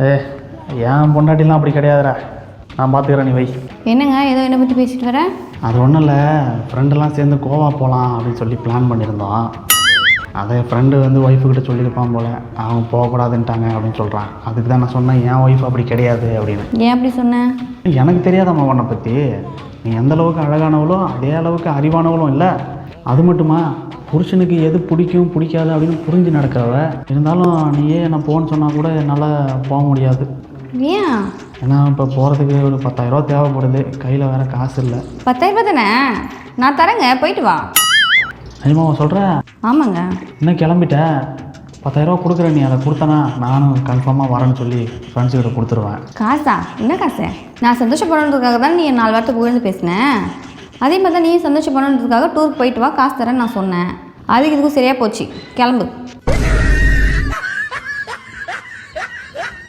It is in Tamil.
ஏ என் பொண்டாட்டிலாம் அப்படி கிடையாதுடா, நான் பார்த்துக்கிறேன், நீ வை. என்னங்க ஏதோ என்னை பற்றி பேசிட்டு வரேன்? அது ஒன்றும் இல்லை, ஃப்ரெண்டெல்லாம் சேர்ந்து கோவா போகலாம் அப்படின்னு சொல்லி பிளான் பண்ணியிருந்தோம். அதை ஃப்ரெண்டு வந்து ஒய்ஃபுக்கிட்ட சொல்லியிருப்பான் போல், அவங்க போகக்கூடாதுன்ட்டாங்க அப்படின்னு சொல்கிறான். அதுக்கு தான் நான் சொன்னேன் என் ஒய்ஃப் அப்படி கிடையாது அப்படின்னு. ஏன் அப்படி சொன்னேன்? எனக்கு தெரியாதம்மா உன்னை பற்றி. நீ எந்த அளவுக்கு அழகானவளோ அதே அளவுக்கு அறிவானவளும் இல்லை. அது மட்டுமா, புருஷனுக்கு எது பிடிக்கும் பிடிக்காது அப்படின்னு புரிஞ்சு நடக்கிறவ. இருந்தாலும் நீயே என்ன போன்னு சொன்னால் கூட என்னால் போக முடியாது. ஏன்? ஏன்னா இப்போ போகிறதுக்கு ஒரு 10,000 தேவைப்படுது, கையில் வேறு காசு இல்லை. 10,000 தானே, நான் தரேங்க, போயிட்டு வா. நிஜமாவா சொல்கிற? ஆமாங்க. இன்னும் கிளம்பிட்டேன். 10,000 கொடுக்குற, நீ அதை கொடுத்தனா நானும் கன்ஃபார்மாக வரேன்னு சொல்லி ஃப்ரெண்ட்ஸுக்கிட்ட கொடுத்துருவேன். காசா? என்ன காசு? நான் சந்தோஷப்படணுன்றதுக்காக தான் நீ 4 வாரத்தை புகழ்ந்து பேசினேன். அதே மாதிரி தான் நீ சந்தோஷப்படணுன்றதுக்காக டூருக்கு போயிட்டு வா, காசு தரேன்னு நான் சொன்னேன். அதுக்கு இதுக்கும் சரியாக போச்சு, கிளம்பு.